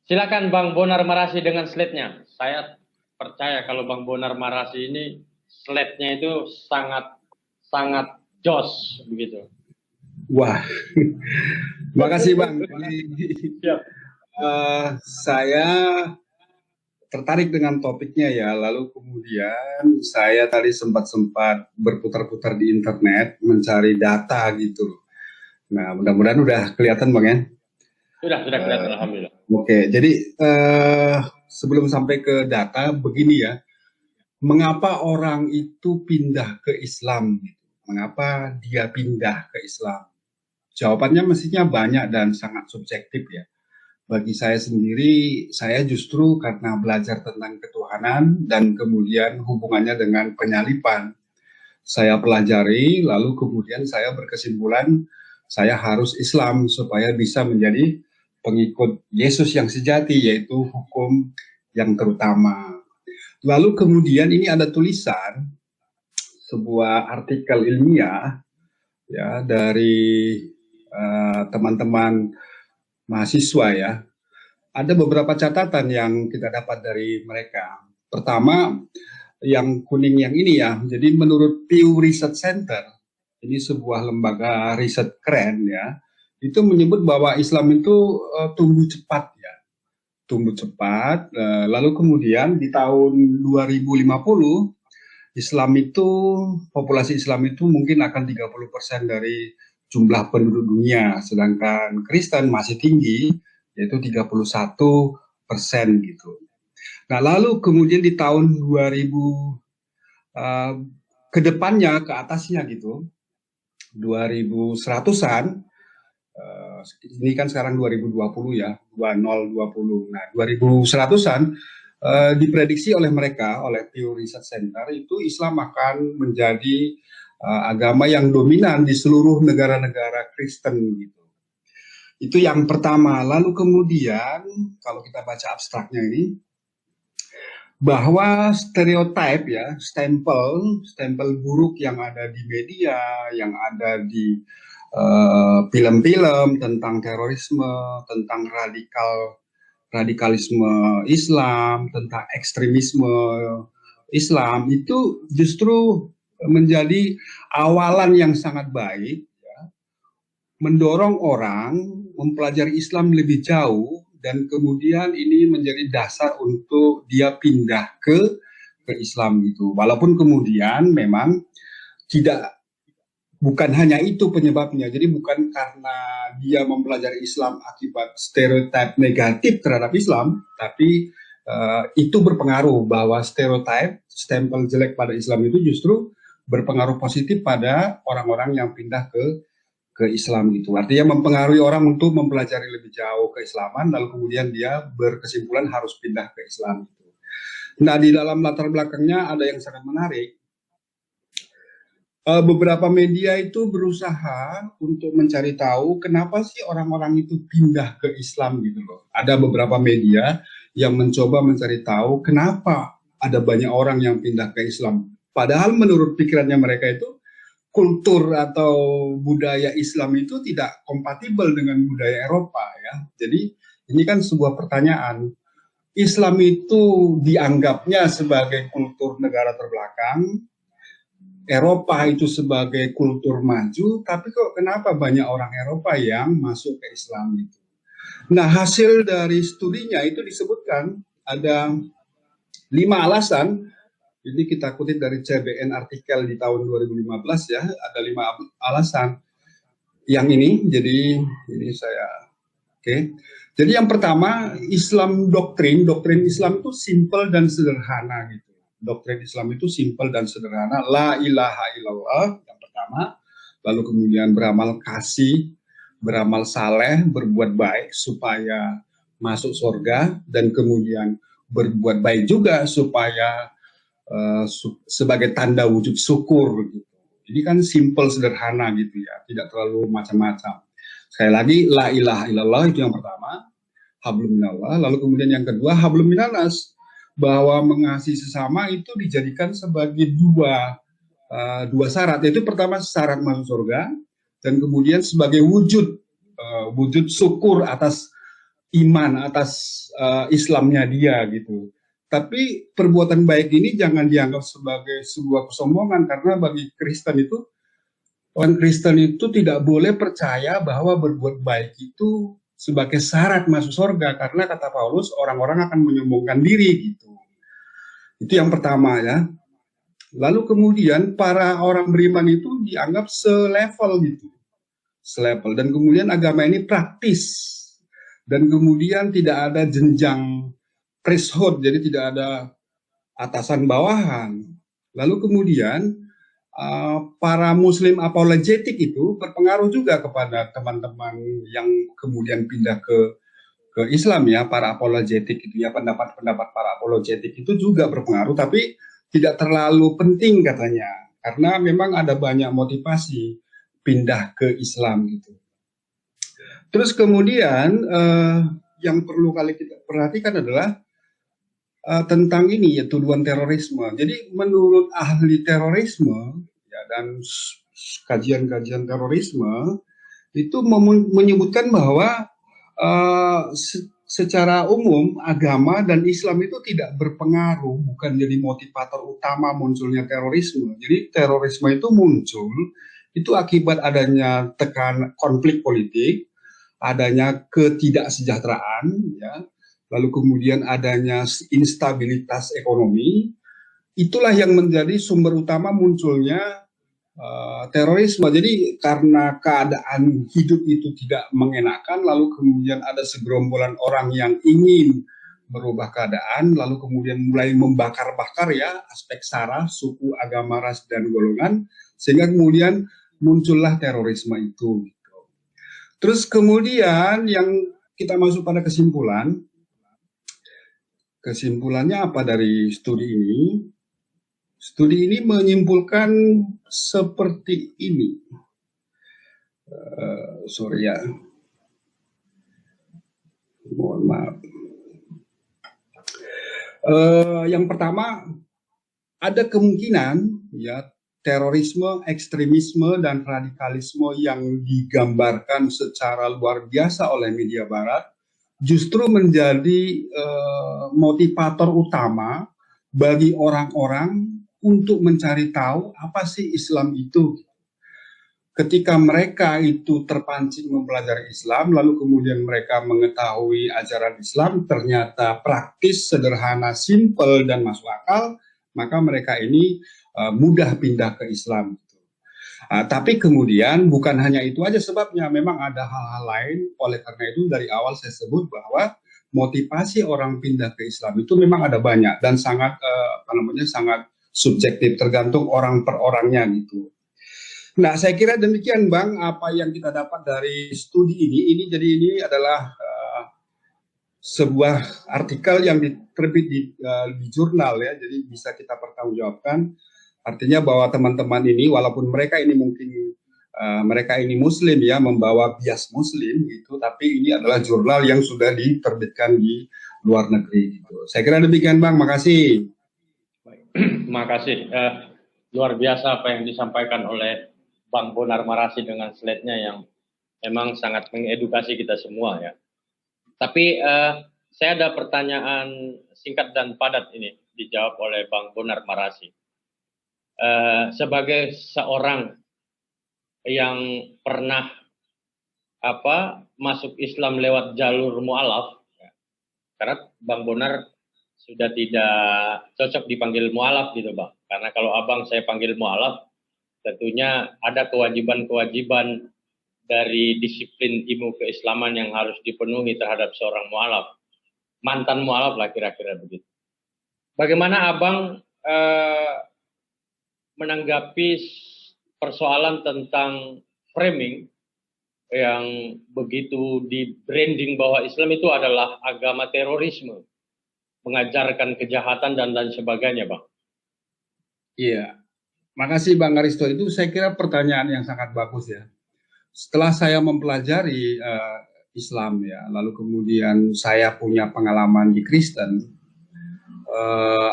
Silakan Bang Bonar Marasi dengan slide-nya. Saya percaya kalau Bang Bonar Marasi ini slide-nya itu sangat jos begitu. Wah, makasih Bang. Siap. Saya tertarik dengan topiknya ya, lalu kemudian saya tadi sempat berputar-putar di internet mencari data gitu. Nah, mudah-mudahan udah kelihatan Bang ya. Sudah kelihatan, alhamdulillah. Oke, jadi sebelum sampai ke data, begini ya, mengapa orang itu pindah ke Islam? Mengapa dia pindah ke Islam? Jawabannya mestinya banyak dan sangat subjektif ya. Bagi saya sendiri, saya justru karena belajar tentang ketuhanan dan kemudian hubungannya dengan penyalipan. Saya pelajari, lalu kemudian saya berkesimpulan saya harus Islam supaya bisa menjadi pengikut Yesus yang sejati, yaitu hukum yang terutama. Lalu kemudian ini ada tulisan, sebuah artikel ilmiah ya dari teman-teman mahasiswa ya. Ada beberapa catatan yang kita dapat dari mereka. Pertama, yang kuning yang ini ya. Jadi menurut Pew Research Center, ini sebuah lembaga riset keren ya, itu menyebut bahwa Islam itu tumbuh cepat ya. Tumbuh cepat, lalu kemudian di tahun 2050 populasi Islam itu mungkin akan 30% dari jumlah penduduk dunia, sedangkan Kristen masih tinggi, yaitu 31% gitu. Nah, lalu kemudian di tahun 2000 ke depannya, ke atasnya gitu, 2100-an, ini kan sekarang 2020 ya, 2020. Nah, 2100-an diprediksi oleh mereka, oleh Pew Research Center, itu Islam akan menjadi agama yang dominan di seluruh negara-negara Kristen gitu. Itu yang pertama. Lalu kemudian kalau kita baca abstraknya ini, bahwa stereotip ya, stempel buruk yang ada di media, yang ada di film-film tentang terorisme, tentang radikalisme Islam, tentang ekstremisme Islam, itu justru menjadi awalan yang sangat baik ya, mendorong orang mempelajari Islam lebih jauh, dan kemudian ini menjadi dasar untuk dia pindah ke Islam gitu. Walaupun kemudian memang bukan hanya itu penyebabnya. Jadi bukan karena dia mempelajari Islam akibat stereotip negatif terhadap Islam, tapi itu berpengaruh bahwa stereotip, stempel jelek pada Islam itu justru berpengaruh positif pada orang-orang yang pindah ke Islam itu. Artinya mempengaruhi orang untuk mempelajari lebih jauh keislaman, lalu kemudian dia berkesimpulan harus pindah ke Islam. Nah, di dalam latar belakangnya ada yang sangat menarik. Beberapa media itu berusaha untuk mencari tahu kenapa sih orang-orang itu pindah ke Islam gitu loh. Ada beberapa media yang mencoba mencari tahu kenapa ada banyak orang yang pindah ke Islam. Padahal menurut pikirannya mereka itu kultur atau budaya Islam itu tidak kompatibel dengan budaya Eropa ya. Jadi ini kan sebuah pertanyaan. Islam itu dianggapnya sebagai kultur negara terbelakang, Eropa itu sebagai kultur maju, tapi kok kenapa banyak orang Eropa yang masuk ke Islam itu? Nah, hasil dari studinya itu disebutkan ada 5 alasan. Ini kita kutip dari CBN artikel di tahun 2015 ya, ada 5 alasan. Yang ini, jadi ini saya, oke. Jadi yang pertama, doktrin Islam itu simple dan sederhana gitu. Doktrin Islam itu simpel dan sederhana. La ilaha illallah yang pertama, lalu kemudian beramal kasih, beramal saleh, berbuat baik supaya masuk surga, dan kemudian berbuat baik juga supaya sebagai tanda wujud syukur gitu. Jadi kan simpel sederhana gitu ya, tidak terlalu macam-macam. Sekali lagi, la ilaha illallah itu yang pertama, hablum minallah. Lalu kemudian yang kedua, hablum minanas, bahwa mengasihi sesama itu dijadikan sebagai dua syarat, yaitu pertama syarat masuk surga, dan kemudian sebagai wujud syukur atas iman, atas Islamnya dia gitu. Tapi perbuatan baik ini jangan dianggap sebagai sebuah kesombongan, karena bagi Kristen itu, orang Kristen itu tidak boleh percaya bahwa berbuat baik itu sebagai syarat masuk surga, karena kata Paulus orang-orang akan menyombongkan diri gitu. Itu yang pertama ya. Lalu kemudian para orang beriman itu dianggap selevel gitu, selevel. Dan kemudian agama ini praktis. Dan kemudian tidak ada jenjang priesthood, jadi tidak ada atasan bawahan. Lalu kemudian para muslim apologetik itu berpengaruh juga kepada teman-teman yang kemudian pindah ke Islam ya, para apologetik itu ya, pendapat-pendapat para apologetik itu juga berpengaruh, tapi tidak terlalu penting katanya, karena memang ada banyak motivasi pindah ke Islam gitu. Terus kemudian yang perlu kali kita perhatikan adalah tentang ini ya, tuduhan terorisme. Jadi menurut ahli terorisme ya, dan kajian-kajian terorisme itu menyebutkan bahwa secara umum agama dan Islam itu tidak berpengaruh, bukan jadi motivator utama munculnya terorisme. Jadi terorisme itu muncul itu akibat adanya konflik politik, adanya ketidaksejahteraan, ya, lalu kemudian adanya instabilitas ekonomi. Itulah yang menjadi sumber utama munculnya terorisme. Jadi karena keadaan hidup itu tidak mengenakan, lalu kemudian ada segerombolan orang yang ingin merubah keadaan, lalu kemudian mulai membakar-bakar ya aspek sara, suku, agama, ras, dan golongan, sehingga kemudian muncullah terorisme itu. Terus kemudian yang kita masuk pada kesimpulannya apa dari studi ini? Studi ini menyimpulkan seperti ini. Sorry ya, mohon maaf. Yang pertama, ada kemungkinan ya terorisme, ekstremisme, dan radikalisme yang digambarkan secara luar biasa oleh media Barat justru menjadi motivator utama bagi orang-orang untuk mencari tahu apa sih Islam itu. Ketika mereka itu terpancing mempelajari Islam, lalu kemudian mereka mengetahui ajaran Islam ternyata praktis, sederhana, simpel, dan masuk akal, maka mereka ini mudah pindah ke Islam. Tapi kemudian bukan hanya itu aja sebabnya, memang ada hal-hal lain. Oleh karena itu dari awal saya sebut bahwa motivasi orang pindah ke Islam itu memang ada banyak dan sangat sangat subjektif, tergantung orang per orangnya gitu. Nah, saya kira demikian Bang, apa yang kita dapat dari studi ini. Jadi ini adalah sebuah artikel yang terbit di jurnal ya, jadi bisa kita pertanggungjawabkan. Artinya bahwa teman-teman ini, walaupun mereka ini mungkin mereka ini Muslim ya, membawa bias Muslim gitu, tapi ini adalah jurnal yang sudah diterbitkan di luar negeri gitu. Saya kira demikian Bang, makasih. Makasih. Luar biasa apa yang disampaikan oleh Bang Bonar Marasi dengan slide-nya yang memang sangat mengedukasi kita semua ya. Tapi saya ada pertanyaan singkat dan padat ini dijawab oleh Bang Bonar Marasi. Sebagai seorang yang pernah masuk Islam lewat jalur mu'alaf, ya, karena Bang Bonar sudah tidak cocok dipanggil mu'alaf gitu Bang, karena kalau abang saya panggil mu'alaf, tentunya ada kewajiban-kewajiban dari disiplin ilmu keislaman yang harus dipenuhi terhadap seorang mu'alaf, mantan mu'alaf lah kira-kira begitu. Bagaimana abang menanggapi persoalan tentang framing yang begitu di branding bahwa Islam itu adalah agama terorisme, mengajarkan kejahatan dan lain sebagainya, Bang? Iya, makasih Bang Aristo. Itu saya kira pertanyaan yang sangat bagus ya. Setelah saya mempelajari Islam ya, lalu kemudian saya punya pengalaman di Kristen,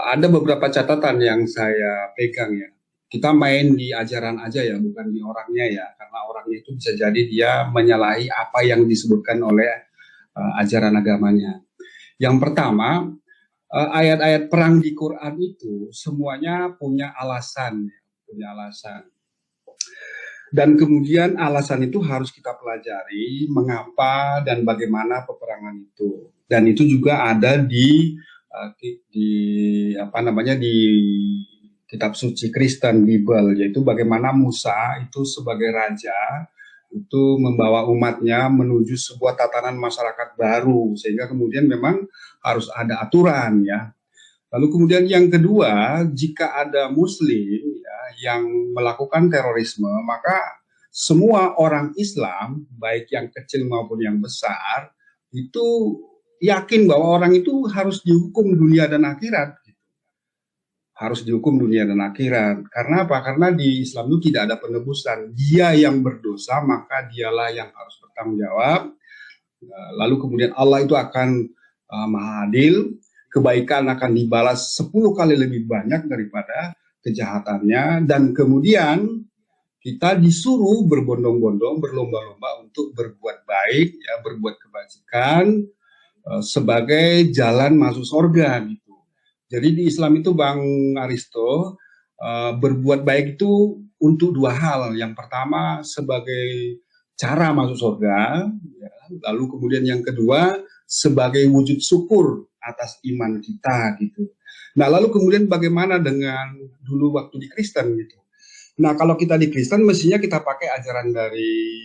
ada beberapa catatan yang saya pegang ya. Kita main di ajaran aja ya, bukan di orangnya ya, karena orangnya itu bisa jadi dia menyalahi apa yang disebutkan oleh ajaran agamanya. Yang pertama, ayat-ayat perang di Quran itu semuanya punya alasan, punya alasan. Dan kemudian alasan itu harus kita pelajari mengapa dan bagaimana peperangan itu. Dan itu juga ada di apa namanya di kitab suci Kristen Bible, yaitu bagaimana Musa itu sebagai raja itu membawa umatnya menuju sebuah tatanan masyarakat baru, sehingga kemudian memang harus ada aturan ya. Lalu kemudian yang kedua, jika ada Muslim ya, yang melakukan terorisme, maka semua orang Islam, baik yang kecil maupun yang besar, itu yakin bahwa orang itu harus dihukum dunia dan akhirat. Harus dihukum dunia dan akhirat. Karena apa? Karena di Islam itu tidak ada penebusan. Dia yang berdosa, maka dialah yang harus bertanggung jawab. Lalu kemudian Allah itu akan maha adil, kebaikan akan dibalas 10 kali lebih banyak daripada kejahatannya, dan kemudian kita disuruh berbondong-bondong, berlomba-lomba untuk berbuat baik, ya, berbuat kebajikan sebagai jalan masuk surga gitu. Jadi di Islam itu Bang Aristo, berbuat baik itu untuk dua hal. Yang pertama sebagai cara masuk surga, ya. Lalu kemudian yang kedua sebagai wujud syukur atas iman kita gitu. Nah lalu kemudian bagaimana dengan dulu waktu di Kristen gitu. Nah kalau kita di Kristen mestinya kita pakai ajaran dari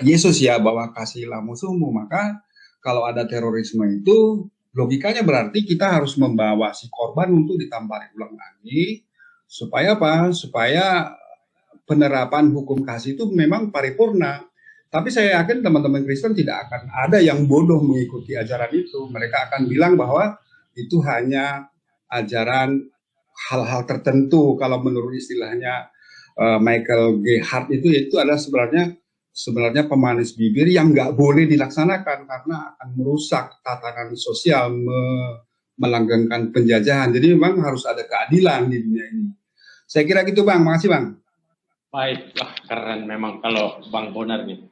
Yesus ya, bahwa kasihlah musuhmu. Maka kalau ada terorisme itu logikanya berarti kita harus membawa si korban untuk ditampari ulang lagi, supaya apa? Supaya penerapan hukum kasih itu memang paripurna. Tapi saya yakin teman-teman Kristen tidak akan ada yang bodoh mengikuti ajaran itu. Mereka akan bilang bahwa itu hanya ajaran hal-hal tertentu. Kalau menurut istilahnya Michael G. Hart itu adalah sebenarnya pemanis bibir yang nggak boleh dilaksanakan karena akan merusak tatanan sosial, melanggengkan penjajahan. Jadi memang harus ada keadilan di dunia ini. Saya kira gitu Bang, makasih Bang. Baik, wah keren memang kalau Bang Bonar nih.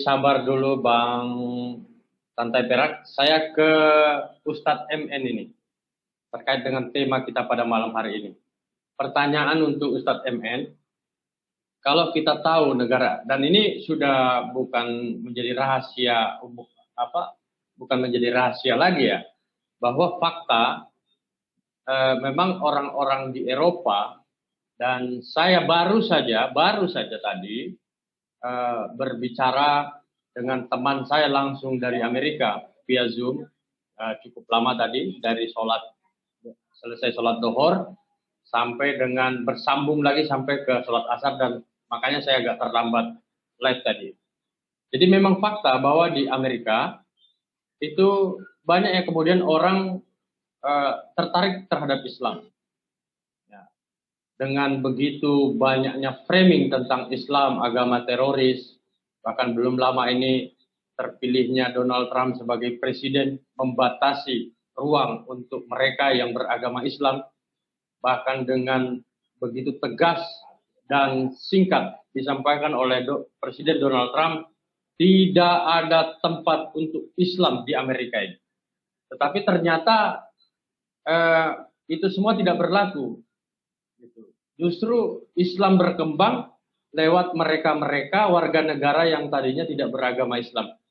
Sabar dulu Bang Santai Perak, saya ke Ustadz MN ini terkait dengan tema kita pada malam hari ini. Pertanyaan untuk Ustadz MN, kalau kita tahu negara, dan ini sudah bukan menjadi rahasia bukan menjadi rahasia lagi ya, bahwa fakta memang orang-orang di Eropa, dan saya baru saja tadi berbicara dengan teman saya langsung dari Amerika via Zoom, cukup lama tadi, dari selesai sholat Dohor sampai dengan bersambung lagi sampai ke sholat asar, dan makanya saya agak terlambat live tadi. Jadi memang fakta bahwa di Amerika itu banyak yang kemudian orang tertarik terhadap Islam. Ya. Dengan begitu banyaknya framing tentang Islam, agama teroris, bahkan belum lama ini terpilihnya Donald Trump sebagai presiden membatasi ruang untuk mereka yang beragama Islam, bahkan dengan begitu tegas dan singkat disampaikan oleh Presiden Donald Trump, tidak ada tempat untuk Islam di Amerika ini. Tetapi ternyata itu semua tidak berlaku. Justru Islam berkembang lewat mereka-mereka warga negara yang tadinya tidak beragama Islam.